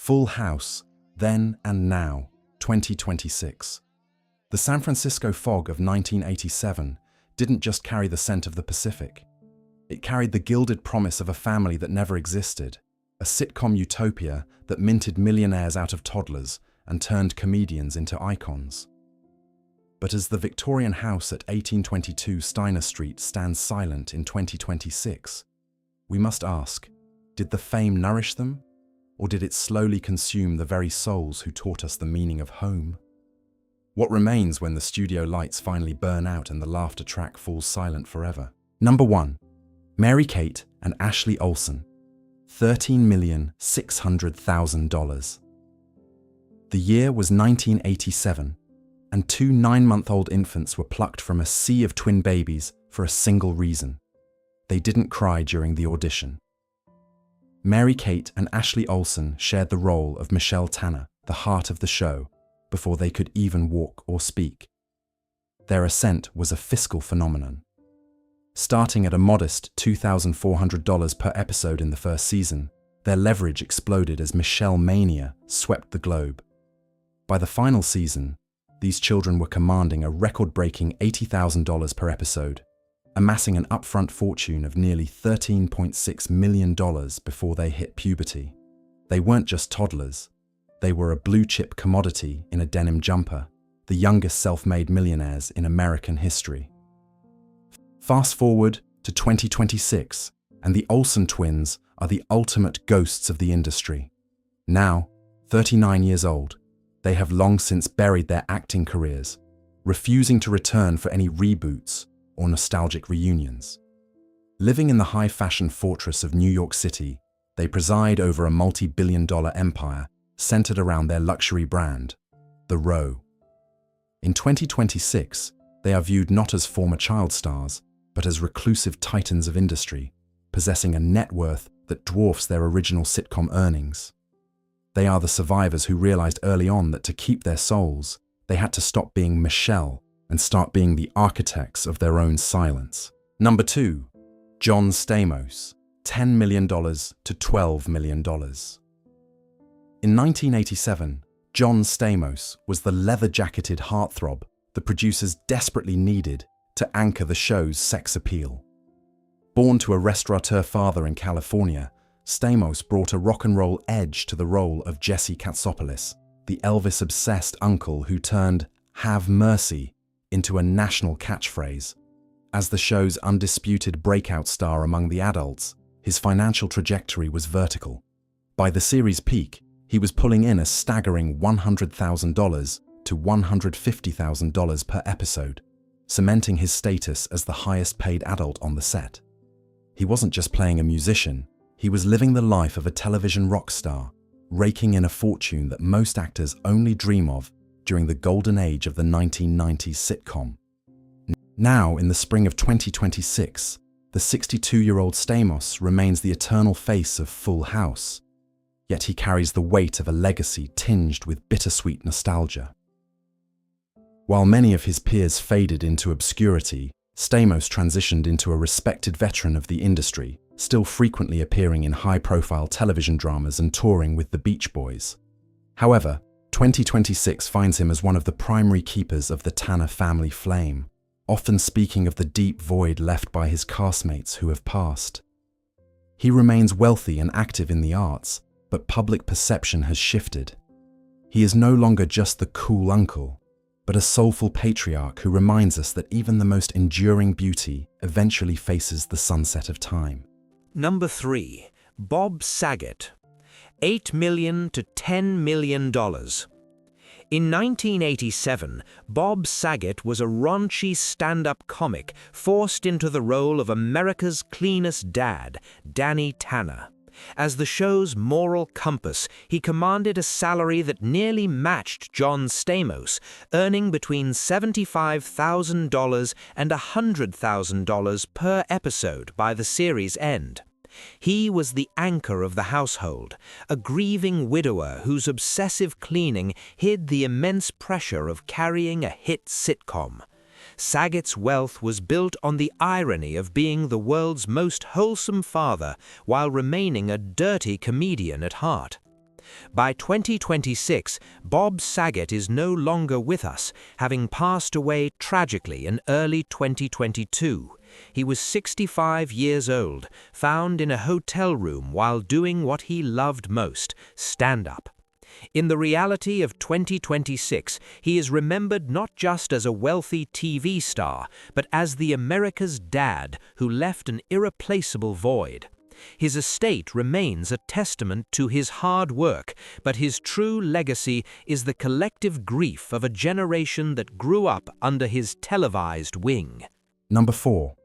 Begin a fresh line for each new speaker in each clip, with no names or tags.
Full House, Then and Now, 2026. The San Francisco fog of 1987 didn't just carry the scent of the Pacific. It carried the gilded promise of a family that never existed, a sitcom utopia that minted millionaires out of toddlers and turned comedians into icons. But as the Victorian house at 1822 Steiner Street stands silent in 2026, we must ask, did the fame nourish them? Or did it slowly consume the very souls who taught us the meaning of home? What remains when the studio lights finally burn out and the laughter track falls silent forever? Number 1. Mary-Kate and Ashley Olsen, $13,600,000. The year was 1987, and 2 9-month-old infants were plucked from a sea of twin babies for a single reason. They didn't cry during the audition. Mary-Kate and Ashley Olsen shared the role of Michelle Tanner, the heart of the show, before they could even walk or speak. Their ascent was a fiscal phenomenon. Starting at a modest $2,400 per episode in the first season, their leverage exploded as Michelle Mania swept the globe. By the final season, these children were commanding a record-breaking $80,000 per episode, amassing an upfront fortune of nearly $13.6 million before they hit puberty. They weren't just toddlers. They were a blue-chip commodity in a denim jumper, the youngest self-made millionaires in American history. Fast forward to 2026, and the Olsen twins are the ultimate ghosts of the industry. Now, 39 years old, they have long since buried their acting careers, refusing to return for any reboots or nostalgic reunions. Living in the high-fashion fortress of New York City, they preside over a multi-billion-dollar empire centered around their luxury brand, The Row. In 2026, they are viewed not as former child stars, but as reclusive titans of industry, possessing a net worth that dwarfs their original sitcom earnings. They are the survivors who realized early on that to keep their souls, they had to stop being Michelle and start being the architects of their own silence. Number 2. John Stamos, $10 million to $12 million. In 1987, John Stamos was the leather-jacketed heartthrob the producers desperately needed to anchor the show's sex appeal. Born to a restaurateur father in California, Stamos brought a rock and roll edge to the role of Jesse Katsopoulos, the Elvis-obsessed uncle who turned "Have mercy" into a national catchphrase. As the show's undisputed breakout star among the adults, his financial trajectory was vertical. By the series' peak, he was pulling in a staggering $100,000 to $150,000 per episode, cementing his status as the highest-paid adult on the set. He wasn't just playing a musician, he was living the life of a television rock star, raking in a fortune that most actors only dream of during the golden age of the 1990s sitcom. Now, in the spring of 2026, the 62-year-old Stamos remains the eternal face of Full House, yet he carries the weight of a legacy tinged with bittersweet nostalgia. While many of his peers faded into obscurity, Stamos transitioned into a respected veteran of the industry, still frequently appearing in high-profile television dramas and touring with the Beach Boys. However, 2026 finds him as one of the primary keepers of the Tanner family flame, often speaking of the deep void left by his castmates who have passed. He remains wealthy and active in the arts, but public perception has shifted. He is no longer just the cool uncle, but a soulful patriarch who reminds us that even the most enduring beauty eventually faces the sunset of time.
Number 3. Bob Saget, $8 million to $10 million. In 1987, Bob Saget was a raunchy stand-up comic forced into the role of America's cleanest dad, Danny Tanner. As the show's moral compass, he commanded a salary that nearly matched John Stamos, earning between $75,000 and $100,000 per episode by the series' end. He was the anchor of the household, a grieving widower whose obsessive cleaning hid the immense pressure of carrying a hit sitcom. Saget's wealth was built on the irony of being the world's most wholesome father while remaining a dirty comedian at heart. By 2026, Bob Saget is no longer with us, having passed away tragically in early 2022. He was 65 years old, found in a hotel room while doing what he loved most, stand-up. In the reality of 2026, he is remembered not just as a wealthy TV star, but as the America's dad who left an irreplaceable void. His estate remains a testament to his hard work, but his true legacy is the collective grief of a generation that grew up under his televised wing.
Number 4.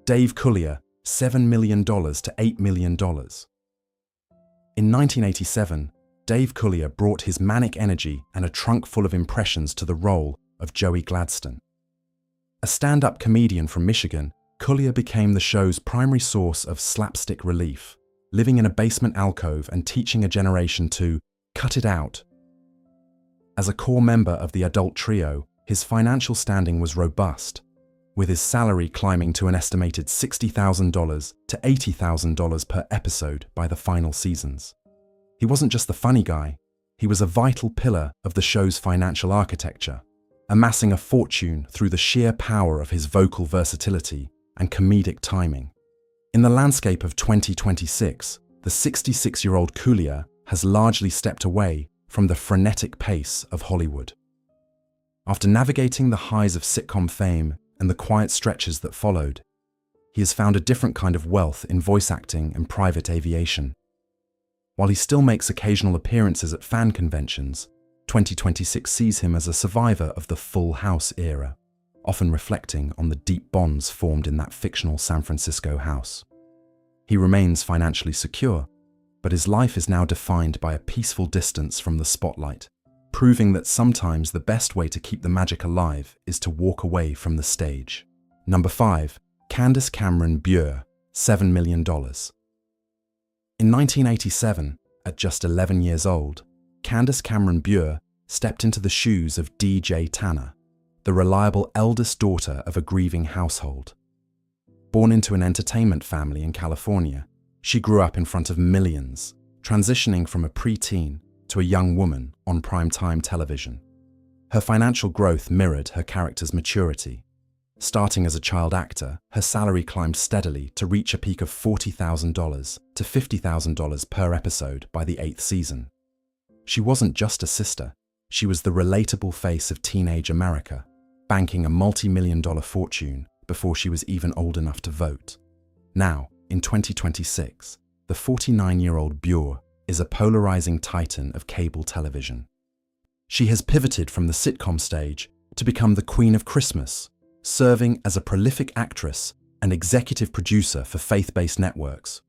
Dave Coulier, $7 million to $8 million. In 1987, Dave Coulier brought his manic energy and a trunk full of impressions to the role of Joey Gladstone. A stand-up comedian from Michigan, Coulier became the show's primary source of slapstick relief, living in a basement alcove and teaching a generation to cut it out. As a core member of the adult trio, his financial standing was robust, with his salary climbing to an estimated $60,000 to $80,000 per episode by the final seasons. He wasn't just the funny guy, he was a vital pillar of the show's financial architecture, amassing a fortune through the sheer power of his vocal versatility and comedic timing. In the landscape of 2026, the 66-year-old Coulier has largely stepped away from the frenetic pace of Hollywood. After navigating the highs of sitcom fame and the quiet stretches that followed, he has found a different kind of wealth in voice acting and private aviation. While he still makes occasional appearances at fan conventions, 2026 sees him as a survivor of the Full House era, often reflecting on the deep bonds formed in that fictional San Francisco house. He remains financially secure, but his life is now defined by a peaceful distance from the spotlight, proving that sometimes the best way to keep the magic alive is to walk away from the stage. Number 5. Candace Bure, $7 million. In 1987, at just 11 years old, Candace Bure stepped into the shoes of DJ Tanner, the reliable eldest daughter of a grieving household. Born into an entertainment family in California, she grew up in front of millions, transitioning from a preteen to a young woman on primetime television. Her financial growth mirrored her character's maturity. Starting as a child actor, her salary climbed steadily to reach a peak of $40,000 to $50,000 per episode by the 8th season. She wasn't just a sister, she was the relatable face of teenage America, banking a multi-million-dollar fortune before she was even old enough to vote. Now, in 2026, the 49-year-old Bure is a polarizing titan of cable television. She has pivoted from the sitcom stage to become the Queen of Christmas, serving as a prolific actress and executive producer for faith-based networks.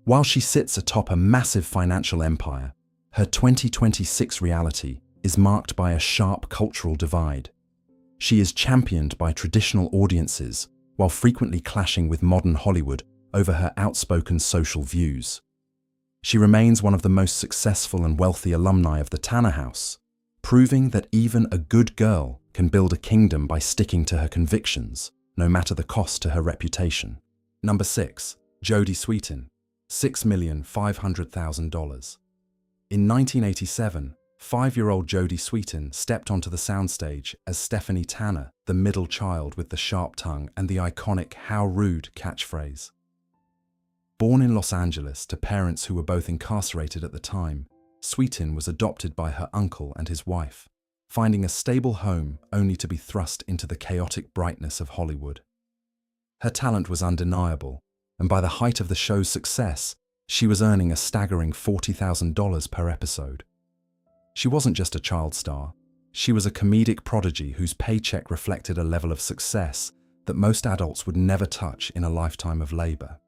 While she sits atop a massive financial empire, her 2026 reality is marked by a sharp cultural divide. She is championed by traditional audiences while frequently clashing with modern Hollywood over her outspoken social views. She remains one of the most successful and wealthy alumni of the Tanner house, proving that even a good girl can build a kingdom by sticking to her convictions, no matter the cost to her reputation. Number 6. Jodie Sweetin, $6,500,000. In 1987, 5-year-old Jodie Sweetin stepped onto the soundstage as Stephanie Tanner, the middle child with the sharp tongue and the iconic "How rude" catchphrase. Born in Los Angeles to parents who were both incarcerated at the time, Sweetin was adopted by her uncle and his wife, finding a stable home only to be thrust into the chaotic brightness of Hollywood. Her talent was undeniable, and by the height of the show's success, she was earning a staggering $40,000 per episode. She wasn't just a child star, she was a comedic prodigy whose paycheck reflected a level of success that most adults would never touch in a lifetime of labor.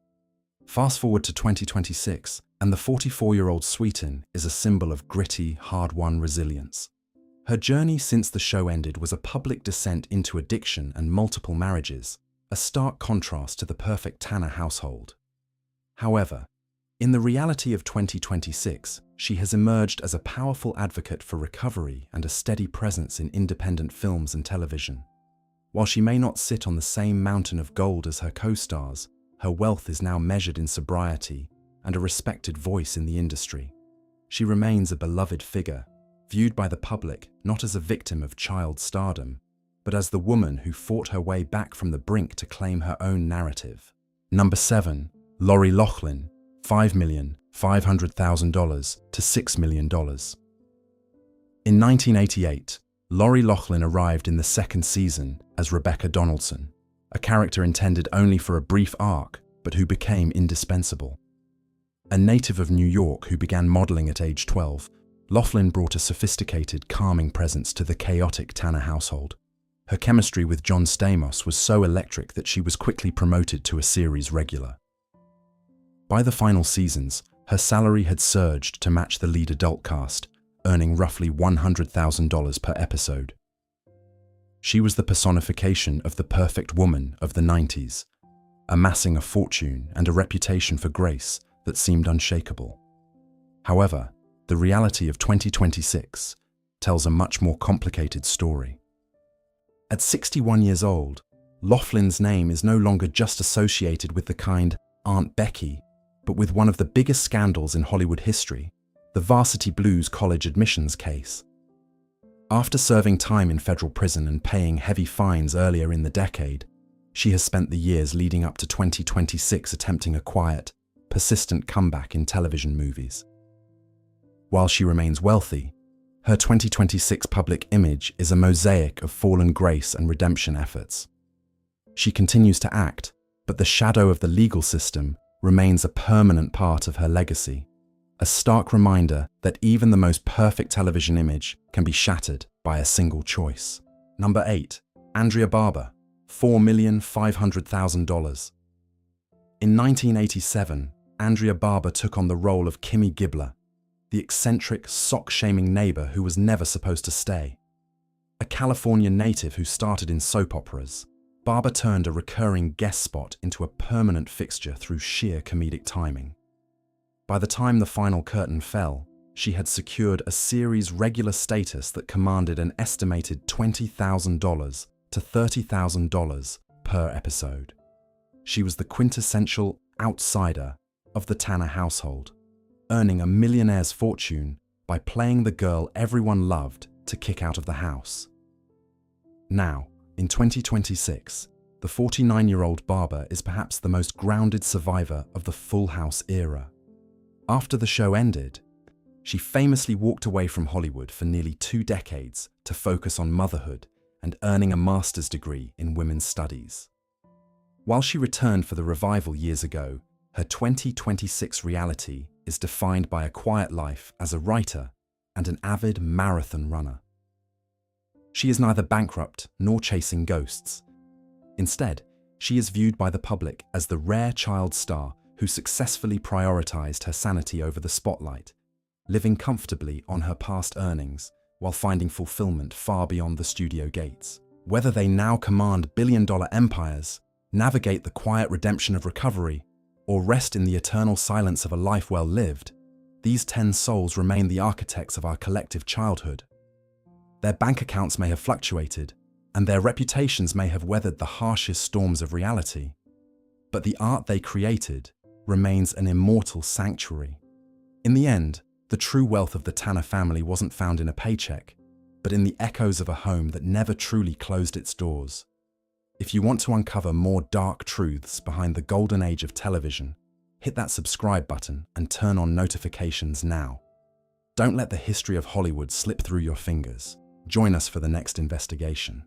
Fast forward to 2026, and the 44-year-old Sweetin is a symbol of gritty, hard-won resilience. Her journey since the show ended was a public descent into addiction and multiple marriages, a stark contrast to the perfect Tanner household. However, in the reality of 2026, she has emerged as a powerful advocate for recovery and a steady presence in independent films and television. While she may not sit on the same mountain of gold as her co-stars, her wealth is now measured in sobriety and a respected voice in the industry. she remains a beloved figure, viewed by the public not as a victim of child stardom, but as the woman who fought her way back from the brink to claim her own narrative. Number 7. Loughlin, $5,500,000 to $6 million. In 1988, Loughlin arrived in the second season as Rebecca Donaldson, a character intended only for a brief arc, but who became indispensable. A native of New York who began modeling at age 12, Loughlin brought a sophisticated, calming presence to the chaotic Tanner household. Her chemistry with John Stamos was so electric that she was quickly promoted to a series regular. By the final seasons, her salary had surged to match the lead adult cast, earning roughly $100,000 per episode. She was the personification of the perfect woman of the 90s, amassing a fortune and a reputation for grace that seemed unshakable. However, the reality of 2026 tells a much more complicated story. At 61 years old, Loughlin's name is no longer just associated with the kind Aunt Becky, but with one of the biggest scandals in Hollywood history, the Varsity Blues college admissions case. After serving time in federal prison and paying heavy fines earlier in the decade, she has spent the years leading up to 2026 attempting a quiet, persistent comeback in television movies. While she remains wealthy, her 2026 public image is a mosaic of fallen grace and redemption efforts. She continues to act, but the shadow of the legal system remains a permanent part of her legacy, a stark reminder that even the most perfect television image can be shattered by a single choice. Number 8. Andrea Barber, $4,500,000. In 1987, Andrea Barber took on the role of Kimmy Gibbler, the eccentric, sock-shaming neighbor who was never supposed to stay. A California native who started in soap operas, Barber turned a recurring guest spot into a permanent fixture through sheer comedic timing. By the time the final curtain fell, she had secured a series regular status that commanded an estimated $20,000 to $30,000 per episode. She was the quintessential outsider of the Tanner household, earning a millionaire's fortune by playing the girl everyone loved to kick out of the house. Now, in 2026, the 49-year-old Barber is perhaps the most grounded survivor of the Full House era. After the show ended, she famously walked away from Hollywood for nearly 2 decades to focus on motherhood and earning a master's degree in women's studies. While she returned for the revival years ago, her 2026 reality is defined by a quiet life as a writer and an avid marathon runner. She is neither bankrupt nor chasing ghosts. Instead, she is viewed by the public as the rare child star who successfully prioritized her sanity over the spotlight, living comfortably on her past earnings while finding fulfillment far beyond the studio gates. Whether they now command billion-dollar empires, navigate the quiet redemption of recovery, or rest in the eternal silence of a life well lived, these 10 souls remain the architects of our collective childhood. Their bank accounts may have fluctuated, and their reputations may have weathered the harshest storms of reality, but the art they created remains an immortal sanctuary. In the end, the true wealth of the Tanner family wasn't found in a paycheck, but in the echoes of a home that never truly closed its doors. If you want to uncover more dark truths behind the golden age of television, hit that subscribe button and turn on notifications now. Don't let the history of Hollywood slip through your fingers. Join us for the next investigation.